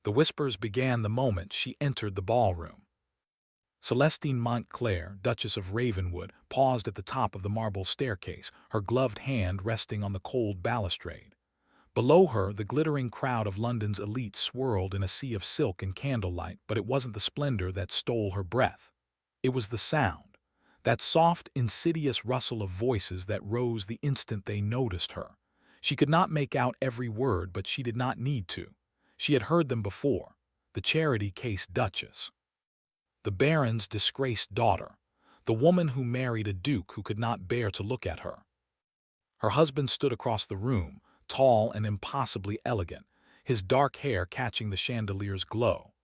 The whispers began the moment she entered the ballroom. Celestine Montclair, Duchess of Ravenwood, paused at the top of the marble staircase, her gloved hand resting on the cold balustrade. Below her, the glittering crowd of London's elite swirled in a sea of silk and candlelight, but it wasn't the splendor that stole her breath. It was the sound, that soft, insidious rustle of voices that rose the instant they noticed her. She could not make out every word, but she did not need to. She had heard them before. The Charity Case Duchess. The Baron's disgraced daughter. The woman who married a duke who could not bear to look at her. Her husband stood across the room, tall and impossibly elegant, his dark hair catching the chandelier's glow.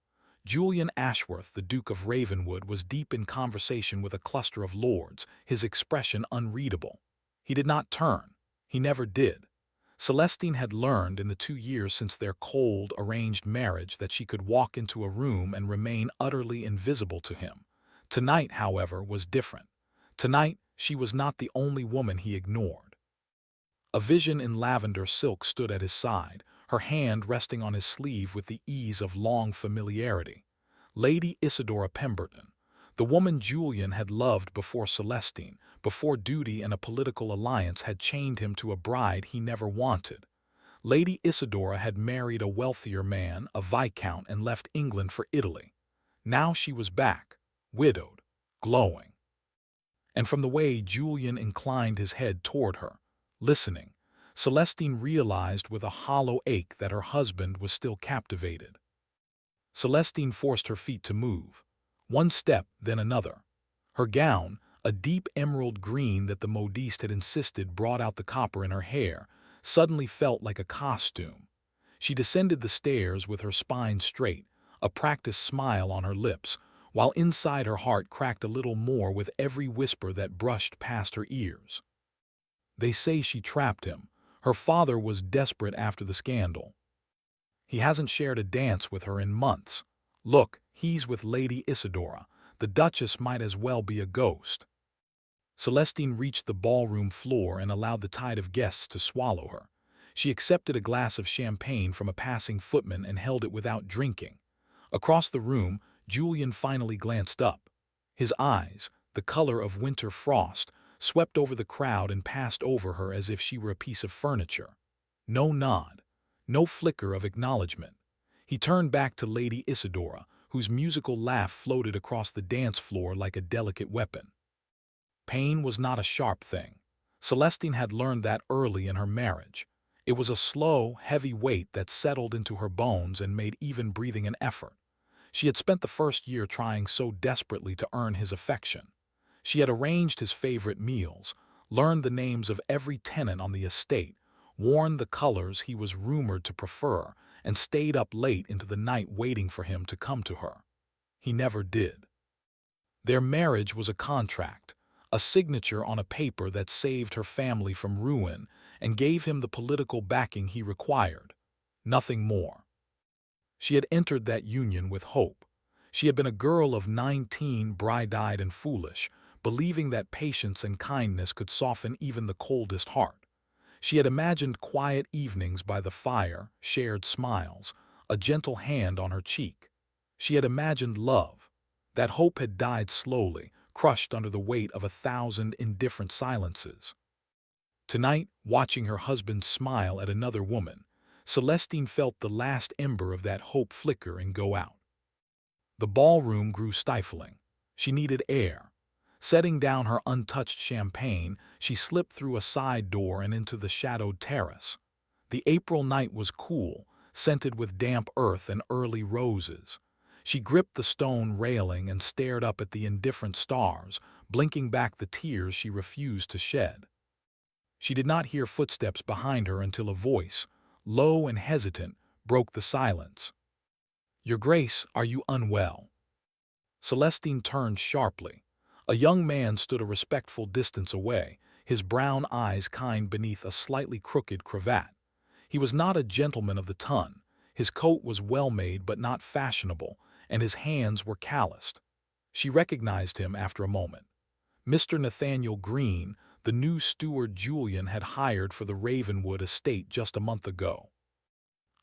Julian Ashworth, the Duke of Ravenwood, was deep in conversation with a cluster of lords, his expression unreadable. He did not turn. He never did. Celestine had learned in the 2 years since their cold, arranged marriage that she could walk into a room and remain utterly invisible to him. Tonight, however, was different. Tonight, she was not the only woman he ignored. A vision in lavender silk stood at his side, her hand resting on his sleeve with the ease of long familiarity. Lady Isadora Pemberton, the woman Julian had loved before Celestine, before duty and a political alliance had chained him to a bride he never wanted. Lady Isadora had married a wealthier man, a viscount, and left England for Italy. Now she was back, widowed, glowing. And from the way Julian inclined his head toward her, listening, Celestine realized with a hollow ache that her husband was still captivated. Celestine forced her feet to move. One step, then another. Her gown, a deep emerald green that the modiste had insisted brought out the copper in her hair, suddenly felt like a costume. She descended the stairs with her spine straight, a practiced smile on her lips, while inside her heart cracked a little more with every whisper that brushed past her ears. They say she trapped him. Her father was desperate after the scandal. He hasn't shared a dance with her in months. Look, he's with Lady Isadora. The Duchess might as well be a ghost. Celestine reached the ballroom floor and allowed the tide of guests to swallow her. She accepted a glass of champagne from a passing footman and held it without drinking. Across the room, Julian finally glanced up. His eyes, the color of winter frost, swept over the crowd and passed over her as if she were a piece of furniture. No nod, no flicker of acknowledgement. He turned back to Lady Isadora, whose musical laugh floated across the dance floor like a delicate weapon. Pain was not a sharp thing. Celestine had learned that early in her marriage. It was a slow, heavy weight that settled into her bones and made even breathing an effort. She had spent the first year trying so desperately to earn his affection. She had arranged his favorite meals, learned the names of every tenant on the estate, worn the colors he was rumored to prefer, and stayed up late into the night waiting for him to come to her. He never did. Their marriage was a contract, a signature on a paper that saved her family from ruin and gave him the political backing he required. Nothing more. She had entered that union with hope. She had been a girl of 19, bright-eyed and foolish, believing that patience and kindness could soften even the coldest heart. She had imagined quiet evenings by the fire, shared smiles, a gentle hand on her cheek. She had imagined love. That hope had died slowly, crushed under the weight of 1,000 indifferent silences. Tonight, watching her husband smile at another woman, Celestine felt the last ember of that hope flicker and go out. The ballroom grew stifling. She needed air. Setting down her untouched champagne, she slipped through a side door and into the shadowed terrace. The April night was cool, scented with damp earth and early roses. She gripped the stone railing and stared up at the indifferent stars, blinking back the tears she refused to shed. She did not hear footsteps behind her until a voice, low and hesitant, broke the silence. "Your Grace, are you unwell?" Celestine turned sharply. A young man stood a respectful distance away, his brown eyes kind beneath a slightly crooked cravat. He was not a gentleman of the ton. His coat was well-made but not fashionable, and his hands were calloused. She recognized him after a moment. Mr. Nathaniel Green, the new steward Julian had hired for the Ravenwood estate just a month ago.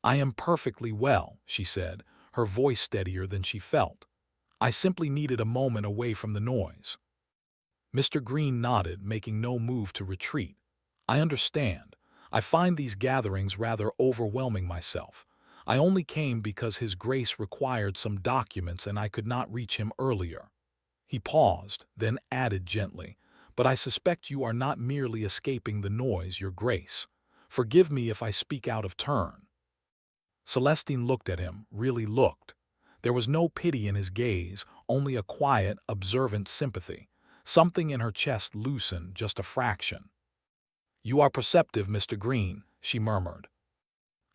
"I am perfectly well," she said, her voice steadier than she felt. "I simply needed a moment away from the noise." Mr. Green nodded, making no move to retreat. "I understand. I find these gatherings rather overwhelming myself. I only came because His Grace required some documents and I could not reach him earlier." He paused, then added gently, "But I suspect you are not merely escaping the noise, Your Grace. Forgive me if I speak out of turn." Celestine looked at him, really looked. There was no pity in his gaze, only a quiet, observant sympathy. Something in her chest loosened just a fraction. "You are perceptive, Mr. Green," she murmured.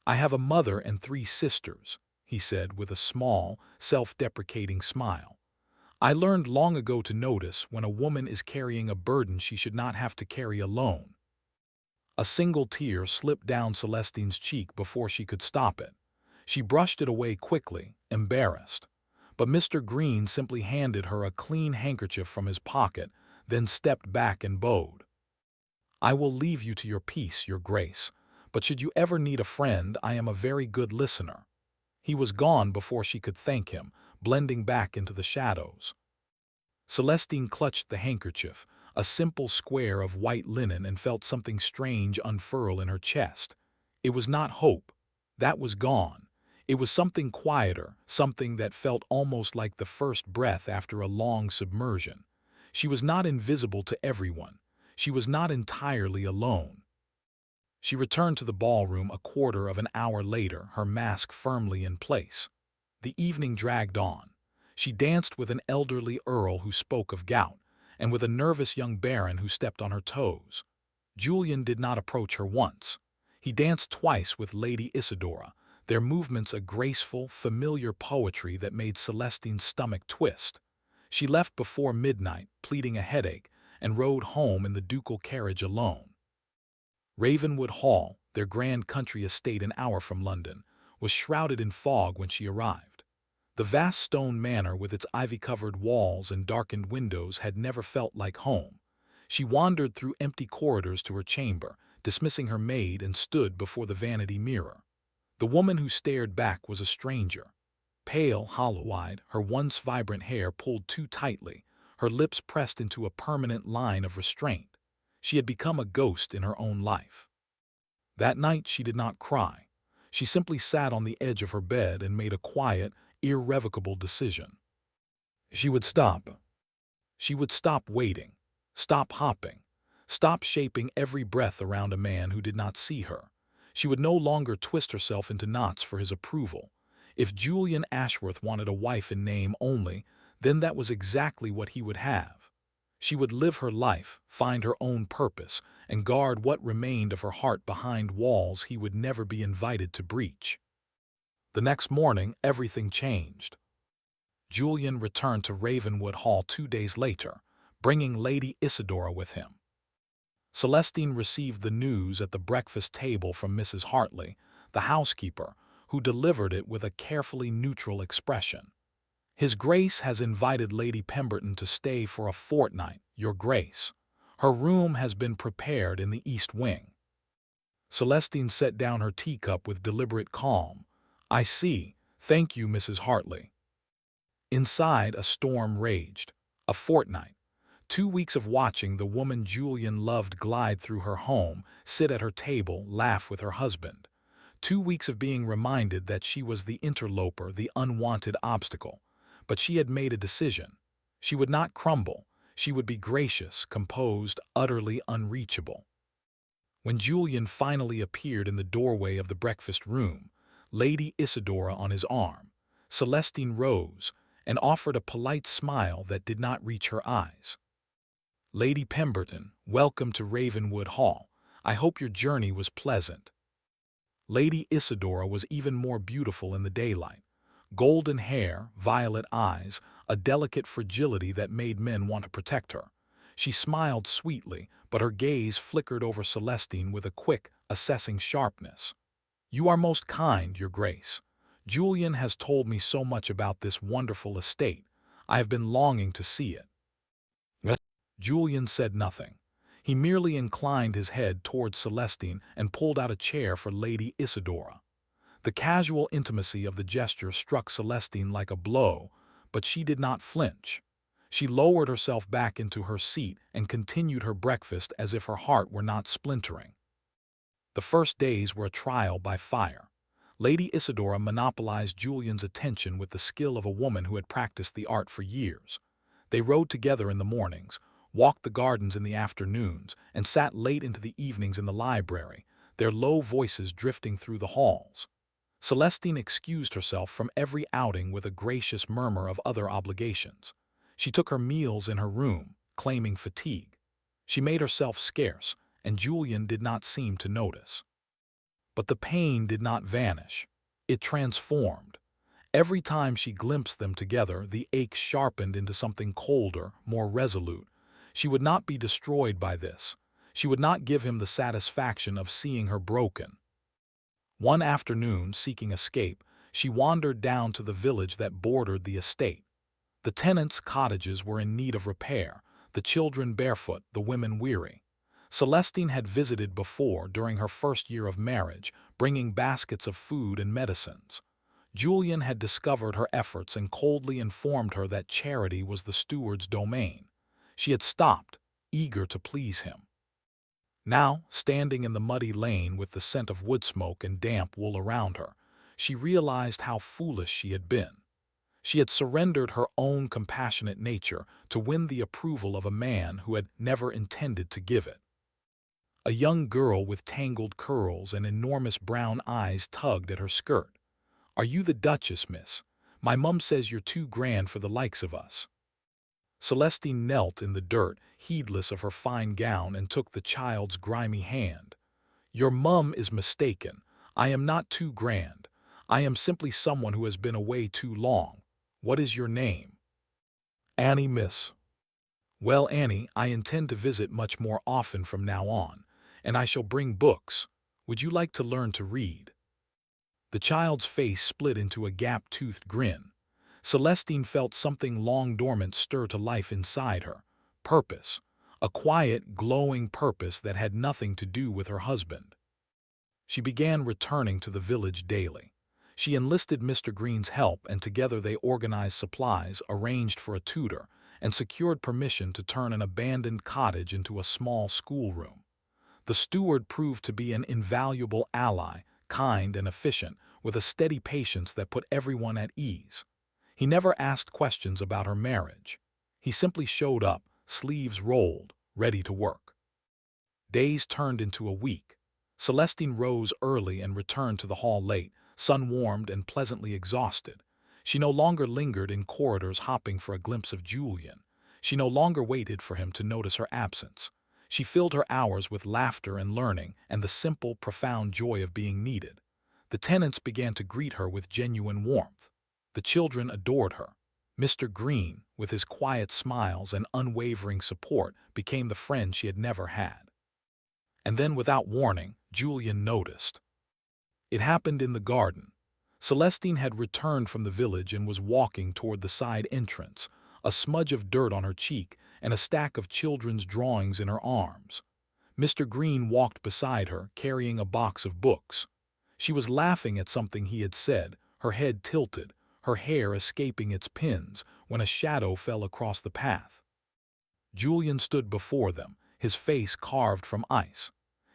"I have a mother and 3 sisters," he said with a small, self-deprecating smile. "I learned long ago to notice when a woman is carrying a burden she should not have to carry alone." A single tear slipped down Celestine's cheek before she could stop it. She brushed it away quickly, embarrassed. But Mr. Green simply handed her a clean handkerchief from his pocket, then stepped back and bowed. "I will leave you to your peace, Your Grace, but should you ever need a friend, I am a very good listener." He was gone before she could thank him, blending back into the shadows. Celestine clutched the handkerchief, a simple square of white linen, and felt something strange unfurl in her chest. It was not hope. That was gone. It was something quieter, something that felt almost like the first breath after a long submersion. She was not invisible to everyone. She was not entirely alone. She returned to the ballroom a quarter of an hour later, her mask firmly in place. The evening dragged on. She danced with an elderly earl who spoke of gout, and with a nervous young baron who stepped on her toes. Julian did not approach her once. He danced twice with Lady Isidora, their movements a graceful, familiar poetry that made Celestine's stomach twist. She left before midnight, pleading a headache, and rode home in the ducal carriage alone. Ravenwood Hall, their grand country estate an hour from London, was shrouded in fog when she arrived. The vast stone manor with its ivy-covered walls and darkened windows had never felt like home. She wandered through empty corridors to her chamber, dismissing her maid, and stood before the vanity mirror. The woman who stared back was a stranger. Pale, hollow-eyed, her once vibrant hair pulled too tightly, her lips pressed into a permanent line of restraint. She had become a ghost in her own life. That night she did not cry. She simply sat on the edge of her bed and made a quiet, irrevocable decision. She would stop. She would stop waiting, stop hopping, stop shaping every breath around a man who did not see her. She would no longer twist herself into knots for his approval. If Julian Ashworth wanted a wife in name only, then that was exactly what he would have. She would live her life, find her own purpose, and guard what remained of her heart behind walls he would never be invited to breach. The next morning, everything changed. Julian returned to Ravenwood Hall 2 days later, bringing Lady Isidora with him. Celestine received the news at the breakfast table from Mrs. Hartley, the housekeeper, who delivered it with a carefully neutral expression. "His Grace has invited Lady Pemberton to stay for a fortnight, Your Grace. Her room has been prepared in the East Wing." Celestine set down her teacup with deliberate calm. "I see. Thank you, Mrs. Hartley." Inside, a storm raged. A fortnight. 2 weeks of watching the woman Julian loved glide through her home, sit at her table, laugh with her husband. 2 weeks of being reminded that she was the interloper, the unwanted obstacle. But she had made a decision. She would not crumble. She would be gracious, composed, utterly unreachable. When Julian finally appeared in the doorway of the breakfast room, Lady Isidora on his arm, Celestine rose and offered a polite smile that did not reach her eyes. "Lady Pemberton, welcome to Ravenwood Hall. I hope your journey was pleasant." Lady Isidora was even more beautiful in the daylight. Golden hair, violet eyes, a delicate fragility that made men want to protect her. She smiled sweetly, but her gaze flickered over Celestine with a quick, assessing sharpness. "You are most kind, Your Grace. Julian has told me so much about this wonderful estate. I have been longing to see it." Julian said nothing. He merely inclined his head towards Celestine and pulled out a chair for Lady Isidora. The casual intimacy of the gesture struck Celestine like a blow, but she did not flinch. She lowered herself back into her seat and continued her breakfast as if her heart were not splintering. The first days were a trial by fire. Lady Isidora monopolized Julian's attention with the skill of a woman who had practiced the art for years. They rode together in the mornings, walked the gardens in the afternoons, and sat late into the evenings in the library, their low voices drifting through the halls. Celestine excused herself from every outing with a gracious murmur of other obligations. She took her meals in her room, claiming fatigue. She made herself scarce, and Julian did not seem to notice. But the pain did not vanish. It transformed. Every time she glimpsed them together, the ache sharpened into something colder, more resolute. She would not be destroyed by this. She would not give him the satisfaction of seeing her broken. One afternoon, seeking escape, she wandered down to the village that bordered the estate. The tenants' cottages were in need of repair, the children barefoot, the women weary. Celestine had visited before during her first year of marriage, bringing baskets of food and medicines. Julian had discovered her efforts and coldly informed her that charity was the steward's domain. She had stopped, eager to please him. Now, standing in the muddy lane with the scent of wood smoke and damp wool around her, she realized how foolish she had been. She had surrendered her own compassionate nature to win the approval of a man who had never intended to give it. A young girl with tangled curls and enormous brown eyes tugged at her skirt. "Are you the Duchess, miss? My mum says you're too grand for the likes of us." Celestine knelt in the dirt, heedless of her fine gown, and took the child's grimy hand. "Your mum is mistaken. I am not too grand. I am simply someone who has been away too long. What is your name?" "Annie, miss." "Well, Annie, I intend to visit much more often from now on, and I shall bring books. Would you like to learn to read?" The child's face split into a gap-toothed grin. Celestine felt something long dormant stir to life inside her. Purpose. A quiet, glowing purpose that had nothing to do with her husband. She began returning to the village daily. She enlisted Mr. Green's help, and together they organized supplies, arranged for a tutor, and secured permission to turn an abandoned cottage into a small schoolroom. The steward proved to be an invaluable ally, kind and efficient, with a steady patience that put everyone at ease. He never asked questions about her marriage. He simply showed up, sleeves rolled, ready to work. Days turned into a week. Celestine rose early and returned to the hall late, sun-warmed and pleasantly exhausted. She no longer lingered in corridors hopping for a glimpse of Julian. She no longer waited for him to notice her absence. She filled her hours with laughter and learning and the simple, profound joy of being needed. The tenants began to greet her with genuine warmth. The children adored her. Mr. Green, with his quiet smiles and unwavering support, became the friend she had never had. And then, without warning, Julian noticed. It happened in the garden. Celestine had returned from the village and was walking toward the side entrance, a smudge of dirt on her cheek and a stack of children's drawings in her arms. Mr. Green walked beside her, carrying a box of books. She was laughing at something he had said, her head tilted, her hair escaping its pins, when a shadow fell across the path. Julian stood before them, his face carved from ice.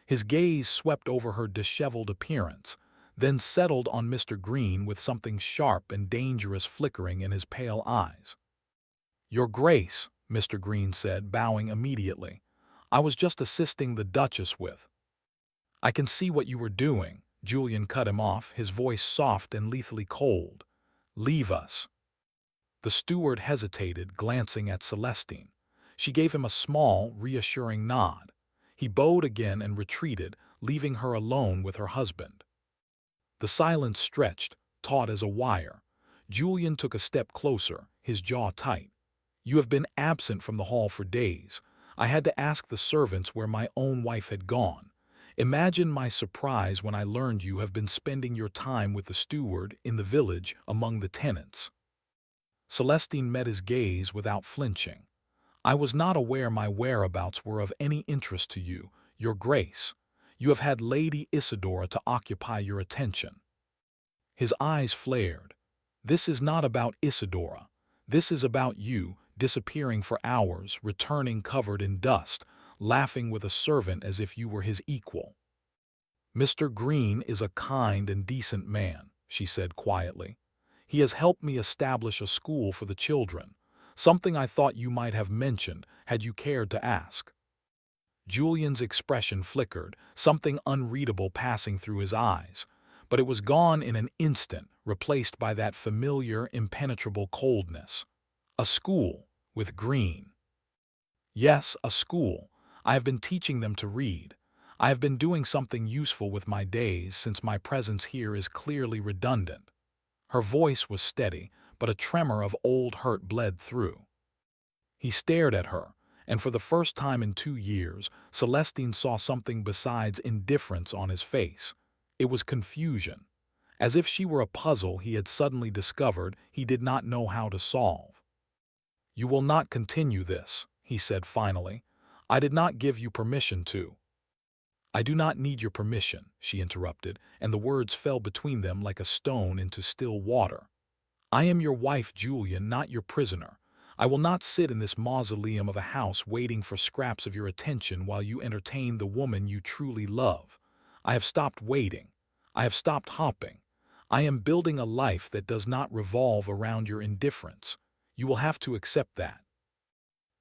His gaze swept over her disheveled appearance, then settled on Mr. Green with something sharp and dangerous flickering in his pale eyes. "Your Grace," Mr. Green said, bowing immediately. "I was just assisting the Duchess with—" "I can see what you were doing," Julian cut him off, his voice soft and lethally cold. "Leave us." The steward hesitated, glancing at Celestine. She gave him a small, reassuring nod. He bowed again and retreated, leaving her alone with her husband. The silence stretched, taut as a wire. Julian took a step closer, his jaw tight. "You have been absent from the hall for days. I had to ask the servants where my own wife had gone. Imagine my surprise when I learned you have been spending your time with the steward in the village among the tenants." Celestine met his gaze without flinching. "I was not aware my whereabouts were of any interest to you, Your Grace. You have had Lady Isidora to occupy your attention." His eyes flared. This is not about Isadora. This is about you, disappearing for hours, returning covered in dust, laughing with a servant as if you were his equal. Mr. Green is a kind and decent man, she said quietly. He has helped me establish a school for the children, something I thought you might have mentioned had you cared to ask. Julian's expression flickered, something unreadable passing through his eyes, but it was gone in an instant, replaced by that familiar, impenetrable coldness. A school, with Green. Yes, a school. I have been teaching them to read. I have been doing something useful with my days since my presence here is clearly redundant. Her voice was steady, but a tremor of old hurt bled through. He stared at her, and for the first time in 2 years, Celestine saw something besides indifference on his face. It was confusion, as if she were a puzzle he had suddenly discovered he did not know how to solve. "You will not continue this," he said finally. "I did not give you permission to." "I do not need your permission," she interrupted, and the words fell between them like a stone into still water. "I am your wife, Julian, not your prisoner. I will not sit in this mausoleum of a house waiting for scraps of your attention while you entertain the woman you truly love. I have stopped waiting. I have stopped hopping. I am building a life that does not revolve around your indifference. You will have to accept that."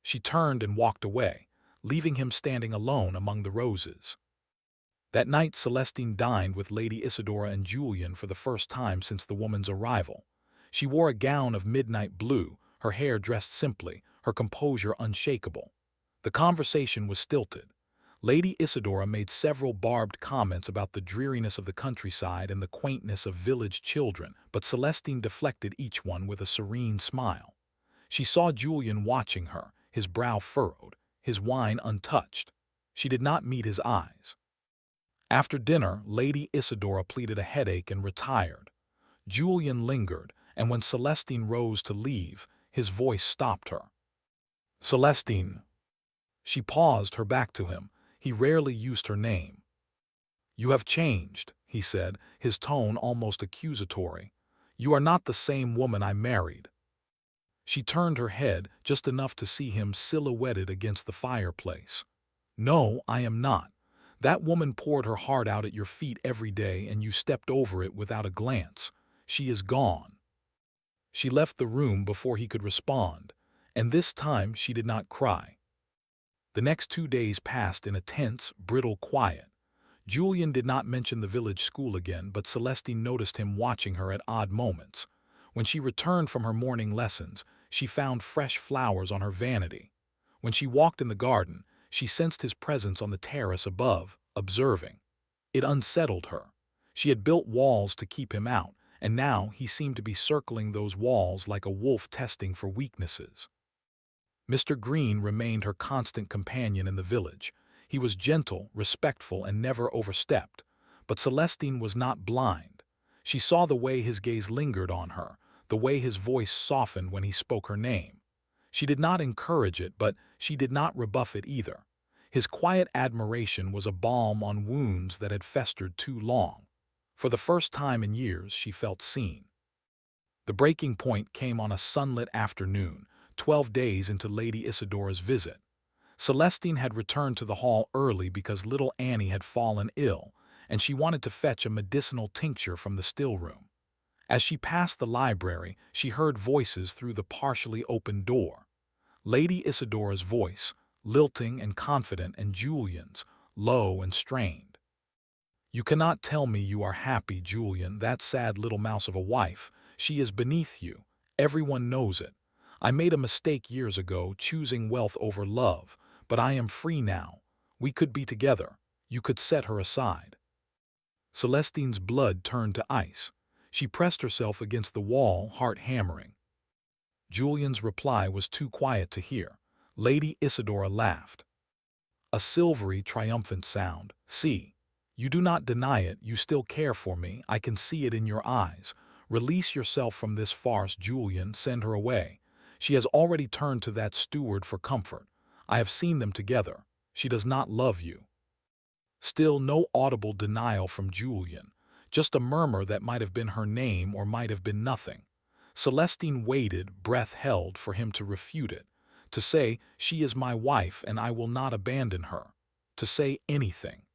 She turned and walked away, leaving him standing alone among the roses. That night Celestine dined with Lady Isadora and Julian for the first time since the woman's arrival. She wore a gown of midnight blue, her hair dressed simply, her composure unshakable. The conversation was stilted. Lady Isadora made several barbed comments about the dreariness of the countryside and the quaintness of village children, but Celestine deflected each one with a serene smile. She saw Julian watching her, his brow furrowed, his wine untouched. She did not meet his eyes. After dinner, Lady Isadora pleaded a headache and retired. Julian lingered, and when Celestine rose to leave, his voice stopped her. "Celestine." She paused, her back to him. He rarely used her name. "You have changed," he said, his tone almost accusatory. "You are not the same woman I married." She turned her head, just enough to see him silhouetted against the fireplace. "No, I am not. That woman poured her heart out at your feet every day and you stepped over it without a glance. She is gone." She left the room before he could respond, and this time she did not cry. The next 2 days passed in a tense, brittle quiet. Julian did not mention the village school again, but Celestine noticed him watching her at odd moments. When she returned from her morning lessons, she found fresh flowers on her vanity. When she walked in the garden, she sensed his presence on the terrace above, observing. It unsettled her. She had built walls to keep him out, and now he seemed to be circling those walls like a wolf testing for weaknesses. Mr. Green remained her constant companion in the village. He was gentle, respectful, and never overstepped. But Celestine was not blind. She saw the way his gaze lingered on her, the way his voice softened when he spoke her name. She did not encourage it, but she did not rebuff it either. His quiet admiration was a balm on wounds that had festered too long. For the first time in years, she felt seen. The breaking point came on a sunlit afternoon, 12 days into Lady Isadora's visit. Celestine had returned to the hall early because little Annie had fallen ill, and she wanted to fetch a medicinal tincture from the still-room. As she passed the library, she heard voices through the partially open door. Lady Isadora's voice, lilting and confident, and Julian's, low and strained. "You cannot tell me you are happy, Julian, that sad little mouse of a wife. She is beneath you. Everyone knows it. I made a mistake years ago, choosing wealth over love, but I am free now. We could be together. You could set her aside." Celestine's blood turned to ice. She pressed herself against the wall, heart hammering. Julian's reply was too quiet to hear. Lady Isadora laughed. A silvery, triumphant sound. "See. You do not deny it, you still care for me, I can see it in your eyes. Release yourself from this farce, Julian, send her away. She has already turned to that steward for comfort. I have seen them together. She does not love you." Still no audible denial from Julian. just a murmur that might have been her name or might have been nothing. Celestine waited, breath held, for him to refute it, to say, "She is my wife and I will not abandon her," to say anything.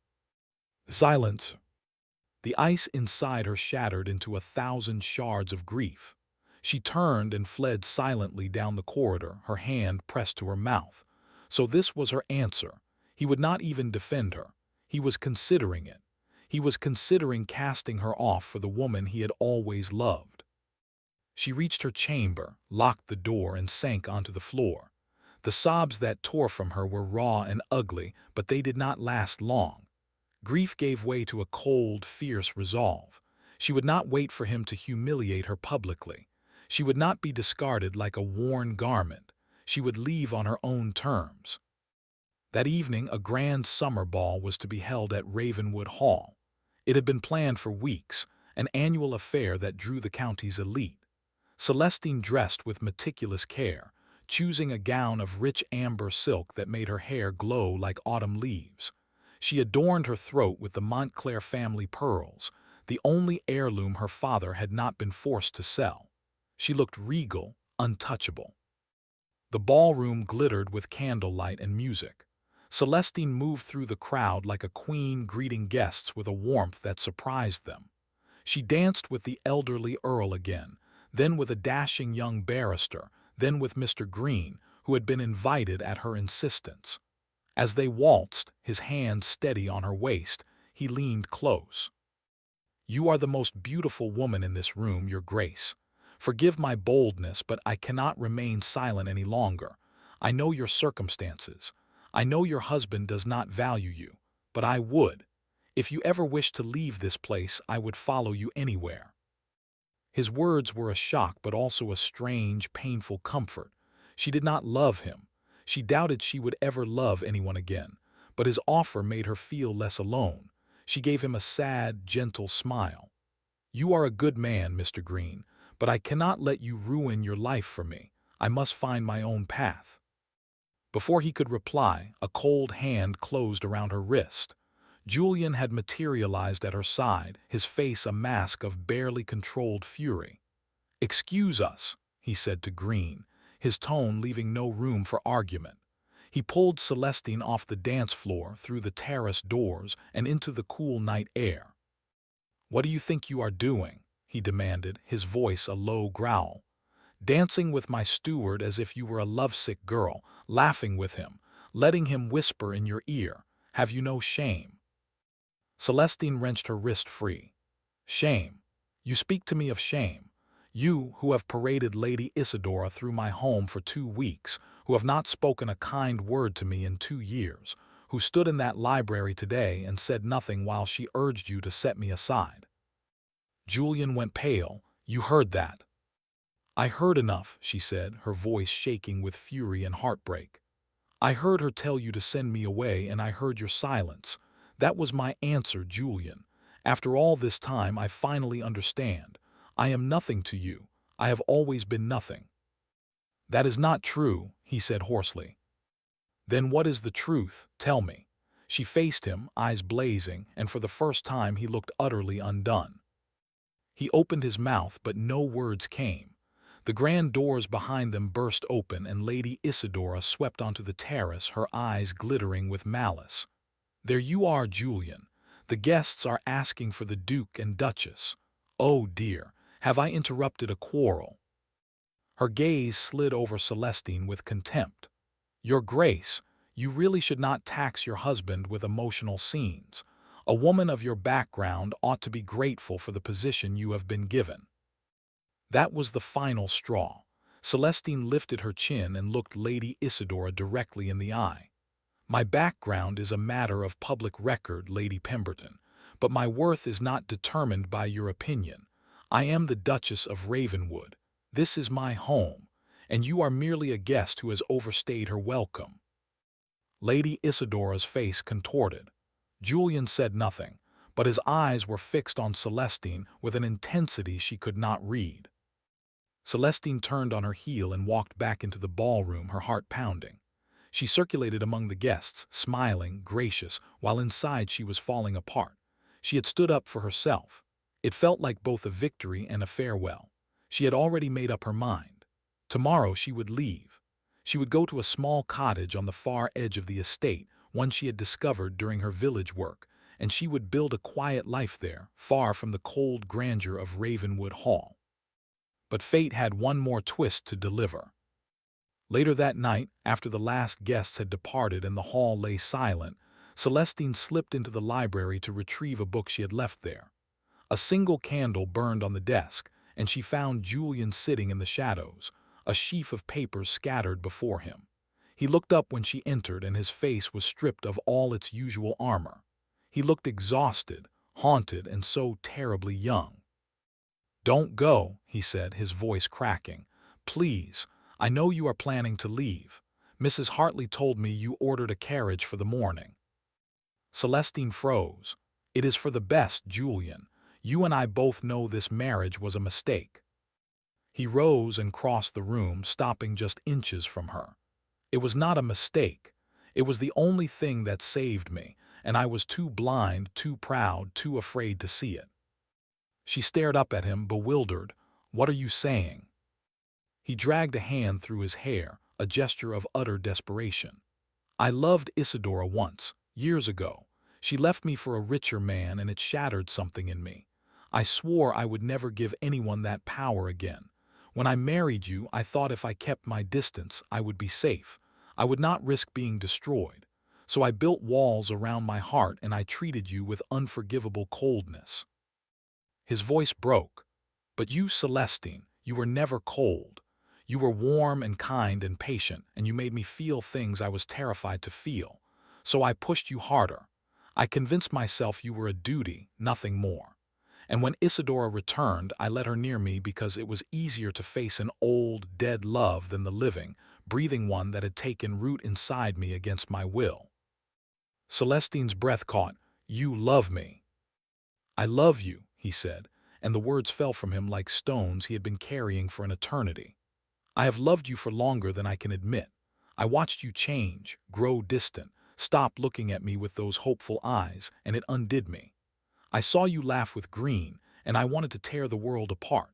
Silence. The ice inside her shattered into 1,000 shards of grief. She turned and fled silently down the corridor, her hand pressed to her mouth. So this was her answer. He would not even defend her. He was considering it. He was considering casting her off for the woman he had always loved. She reached her chamber, locked the door, and sank onto the floor. The sobs that tore from her were raw and ugly, but they did not last long. Grief gave way to a cold, fierce resolve. She would not wait for him to humiliate her publicly. She would not be discarded like a worn garment. She would leave on her own terms. That evening, a grand summer ball was to be held at Ravenwood Hall. It had been planned for weeks, an annual affair that drew the county's elite. Celestine dressed with meticulous care, choosing a gown of rich amber silk that made her hair glow like autumn leaves. She adorned her throat with the Montclair family pearls, the only heirloom her father had not been forced to sell. She looked regal, untouchable. The ballroom glittered with candlelight and music. Celestine moved through the crowd like a queen greeting guests with a warmth that surprised them. She danced with the elderly Earl again, then with a dashing young barrister, then with Mr. Green, who had been invited at her insistence. As they waltzed, his hand steady on her waist, he leaned close. "You are the most beautiful woman in this room, Your Grace. Forgive my boldness, but I cannot remain silent any longer. I know your circumstances. I know your husband does not value you, but I would. If you ever wish to leave this place, I would follow you anywhere." His words were a shock, but also a strange, painful comfort. She did not love him. She doubted she would ever love anyone again, but his offer made her feel less alone. She gave him a sad, gentle smile. "You are a good man, Mr. Green, but I cannot let you ruin your life for me. I must find my own path." Before he could reply, a cold hand closed around her wrist. Julian had materialized at her side, his face a mask of barely controlled fury. "Excuse us," he said to Green, his tone leaving no room for argument. He pulled Celestine off the dance floor, through the terrace doors, and into the cool night air. "What do you think you are doing?" he demanded, his voice a low growl. "Dancing with my steward as if you were a lovesick girl, laughing with him, letting him whisper in your ear. Have you no shame?" Celestine wrenched her wrist free. "Shame? You speak to me of shame? You, who have paraded Lady Isidora through my home for 2 weeks, who have not spoken a kind word to me in 2 years, who stood in that library today and said nothing while she urged you to set me aside." Julian went pale. "You heard that?" "I heard enough," she said, her voice shaking with fury and heartbreak. "I heard her tell you to send me away, and I heard your silence. That was my answer, Julian. After all this time, I finally understand. I am nothing to you. I have always been nothing." "That is not true," he said hoarsely. "Then what is the truth? Tell me." She faced him, eyes blazing, and for the first time he looked utterly undone. He opened his mouth, but no words came. The grand doors behind them burst open, and Lady Isidora swept onto the terrace, her eyes glittering with malice. "There you are, Julian. The guests are asking for the Duke and Duchess. Oh dear, have I interrupted a quarrel?" Her gaze slid over Celestine with contempt. "Your Grace, you really should not tax your husband with emotional scenes. A woman of your background ought to be grateful for the position you have been given." That was the final straw. Celestine lifted her chin and looked Lady Isidora directly in the eye. "My background is a matter of public record, Lady Pemberton, but my worth is not determined by your opinion. I am the Duchess of Ravenwood. This is my home, and you are merely a guest who has overstayed her welcome." Lady Isidora's face contorted. Julian said nothing, but his eyes were fixed on Celestine with an intensity she could not read. Celestine turned on her heel and walked back into the ballroom, her heart pounding. She circulated among the guests, smiling, gracious, while inside she was falling apart. She had stood up for herself. It felt like both a victory and a farewell. She had already made up her mind. Tomorrow she would leave. She would go to a small cottage on the far edge of the estate, one she had discovered during her village work, and she would build a quiet life there, far from the cold grandeur of Ravenwood Hall. But fate had one more twist to deliver. Later that night, after the last guests had departed and the hall lay silent, Celestine slipped into the library to retrieve a book she had left there. A single candle burned on the desk, and she found Julian sitting in the shadows, a sheaf of papers scattered before him. He looked up when she entered, and his face was stripped of all its usual armor. He looked exhausted, haunted, and so terribly young. "Don't go," he said, his voice cracking. "Please, I know you are planning to leave. Mrs. Hartley told me you ordered a carriage for the morning." Celestine froze. "It is for the best, Julian. You and I both know this marriage was a mistake." He rose and crossed the room, stopping just inches from her. "It was not a mistake. It was the only thing that saved me, and I was too blind, too proud, too afraid to see it." She stared up at him, bewildered. "What are you saying?" He dragged a hand through his hair, a gesture of utter desperation. "I loved Isadora once, years ago. She left me for a richer man, and it shattered something in me. I swore I would never give anyone that power again. When I married you, I thought if I kept my distance, I would be safe. I would not risk being destroyed. So I built walls around my heart, and I treated you with unforgivable coldness." His voice broke. "But you, Celestine, you were never cold. You were warm and kind and patient, and you made me feel things I was terrified to feel. So I pushed you harder. I convinced myself you were a duty, nothing more. And when Isadora returned, I let her near me because it was easier to face an old, dead love than the living, breathing one that had taken root inside me against my will." Celestine's breath caught. "You love me." "I love you," he said, and the words fell from him like stones he had been carrying for an eternity. "I have loved you for longer than I can admit. I watched you change, grow distant, stop looking at me with those hopeful eyes, and it undid me. I saw you laugh with Green, and I wanted to tear the world apart.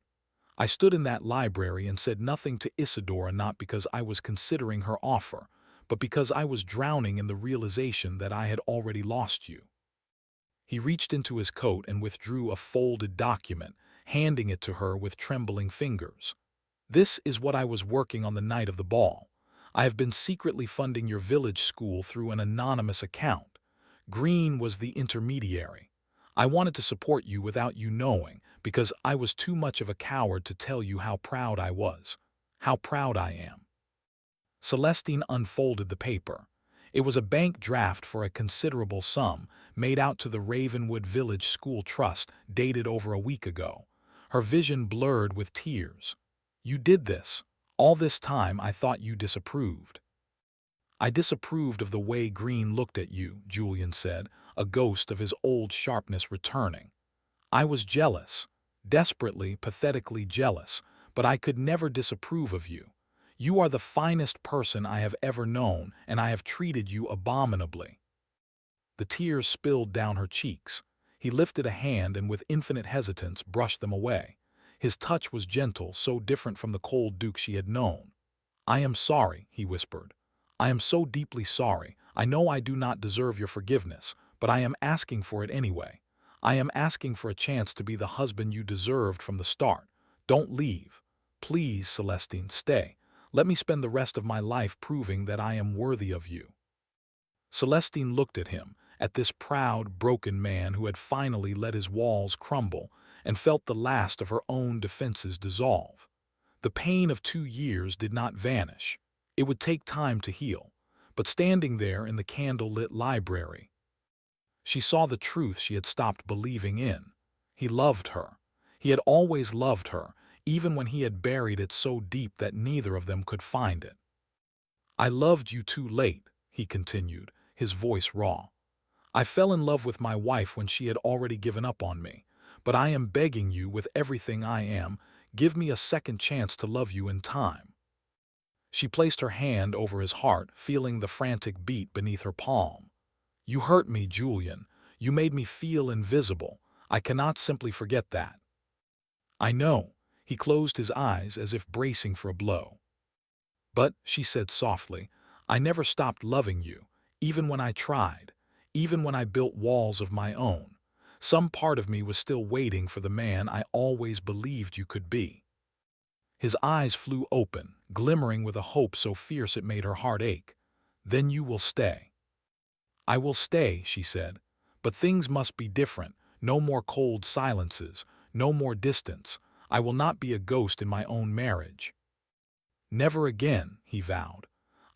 I stood in that library and said nothing to Isadora, not because I was considering her offer, but because I was drowning in the realization that I had already lost you." He reached into his coat and withdrew a folded document, handing it to her with trembling fingers. "This is what I was working on the night of the ball. I have been secretly funding your village school through an anonymous account. Green was the intermediary. I wanted to support you without you knowing, because I was too much of a coward to tell you how proud I was. How proud I am." Celestine unfolded the paper. It was a bank draft for a considerable sum, made out to the Ravenwood Village School Trust, dated over a week ago. Her vision blurred with tears. "You did this. All this time I thought you disapproved." "I disapproved of the way Green looked at you," Julian said, a ghost of his old sharpness returning. "I was jealous, desperately, pathetically jealous, but I could never disapprove of you. You are the finest person I have ever known, and I have treated you abominably." The tears spilled down her cheeks. He lifted a hand and with infinite hesitance brushed them away. His touch was gentle, so different from the cold Duke she had known. "I am sorry," he whispered. "I am so deeply sorry. I know I do not deserve your forgiveness, but I am asking for it anyway. I am asking for a chance to be the husband you deserved from the start. Don't leave. Please, Celestine, stay. Let me spend the rest of my life proving that I am worthy of you." Celestine looked at him, at this proud, broken man who had finally let his walls crumble, and felt the last of her own defenses dissolve. The pain of 2 years did not vanish. It would take time to heal. But standing there in the candle-lit library, she saw the truth she had stopped believing in. He loved her. He had always loved her, even when he had buried it so deep that neither of them could find it. "I loved you too late," he continued, his voice raw. "I fell in love with my wife when she had already given up on me. But I am begging you with everything I am, give me a second chance to love you in time." She placed her hand over his heart, feeling the frantic beat beneath her palm. "You hurt me, Julian. You made me feel invisible. I cannot simply forget that. I know. He closed his eyes as if bracing for a blow. But, she said softly, I never stopped loving you, even when I tried, even when I built walls of my own. Some part of me was still waiting for the man I always believed you could be. His eyes flew open, glimmering with a hope so fierce it made her heart ache. Then you will stay. I will stay, she said. But things must be different. No more cold silences, no more distance. I will not be a ghost in my own marriage. Never again, he vowed.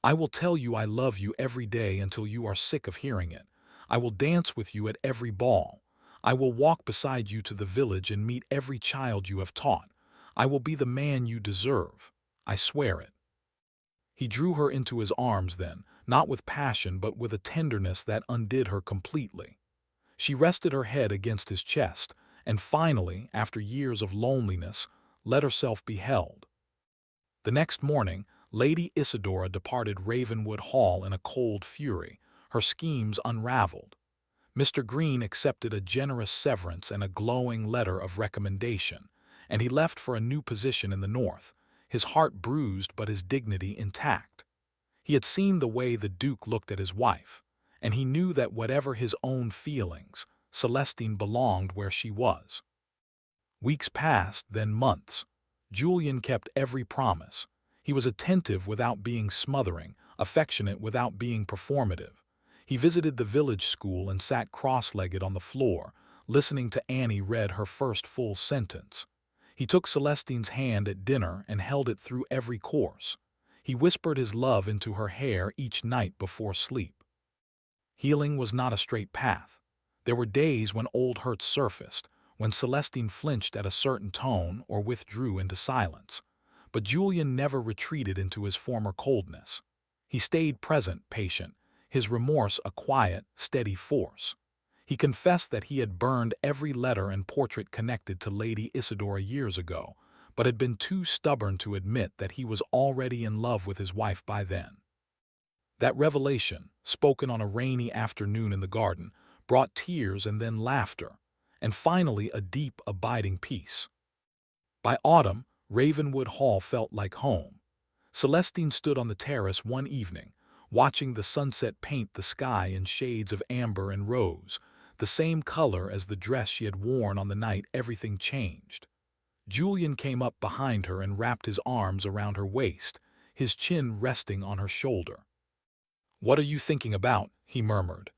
I will tell you I love you every day until you are sick of hearing it. I will dance with you at every ball. I will walk beside you to the village and meet every child you have taught. I will be the man you deserve. I swear it. He drew her into his arms then, not with passion but with a tenderness that undid her completely. She rested her head against his chest, and finally, after years of loneliness, let herself be held. The next morning, Lady Isidora departed Ravenwood Hall in a cold fury, her schemes unraveled. Mr. Green accepted a generous severance and a glowing letter of recommendation, and he left for a new position in the north, his heart bruised but his dignity intact. He had seen the way the Duke looked at his wife, and he knew that whatever his own feelings, Celestine belonged where she was. Weeks passed, then months. Julian kept every promise. He was attentive without being smothering, affectionate without being performative. He visited the village school and sat cross-legged on the floor, listening to Annie read her first full sentence. He took Celestine's hand at dinner and held it through every course. He whispered his love into her hair each night before sleep. Healing was not a straight path. There were days when old hurts surfaced, when Celestine flinched at a certain tone or withdrew into silence. But Julian never retreated into his former coldness. He stayed present, patient, his remorse a quiet, steady force. He confessed that he had burned every letter and portrait connected to Lady Isidora years ago, but had been too stubborn to admit that he was already in love with his wife by then. That revelation, spoken on a rainy afternoon in the garden, brought tears and then laughter, and finally a deep, abiding peace. By autumn, Ravenwood Hall felt like home. Celestine stood on the terrace one evening, watching the sunset paint the sky in shades of amber and rose, the same color as the dress she had worn on the night everything changed. Julian came up behind her and wrapped his arms around her waist, his chin resting on her shoulder. "What are you thinking about?" he murmured.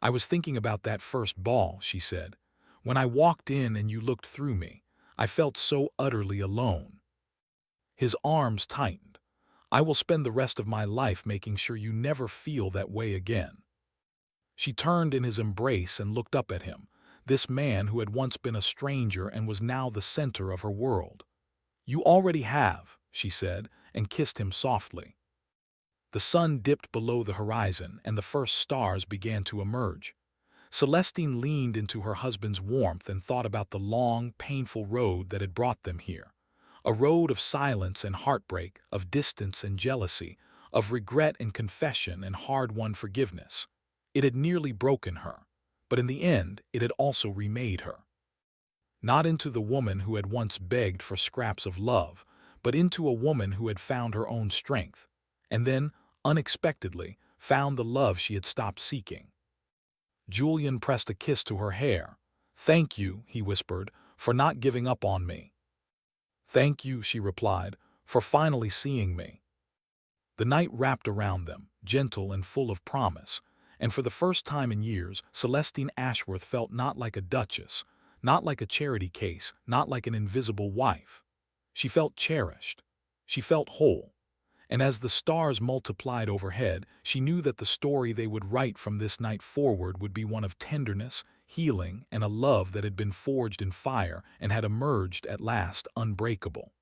"I was thinking about that first ball," she said. "When I walked in and you looked through me, I felt so utterly alone." His arms tightened. "I will spend the rest of my life making sure you never feel that way again." She turned in his embrace and looked up at him, this man who had once been a stranger and was now the center of her world. "You already have," she said, and kissed him softly. The sun dipped below the horizon and the first stars began to emerge. Celestine leaned into her husband's warmth and thought about the long, painful road that had brought them here. A road of silence and heartbreak, of distance and jealousy, of regret and confession and hard-won forgiveness. It had nearly broken her, but in the end it had also remade her. Not into the woman who had once begged for scraps of love, but into a woman who had found her own strength, and then, unexpectedly, found the love she had stopped seeking. Julian pressed a kiss to her hair. "Thank you," he whispered, "for not giving up on me." "Thank you," she replied, "for finally seeing me." The night wrapped around them, gentle and full of promise, and for the first time in years, Celestine Ashworth felt not like a duchess, not like a charity case, not like an invisible wife. She felt cherished. She felt whole. And as the stars multiplied overhead, she knew that the story they would write from this night forward would be one of tenderness, healing, and a love that had been forged in fire and had emerged at last unbreakable.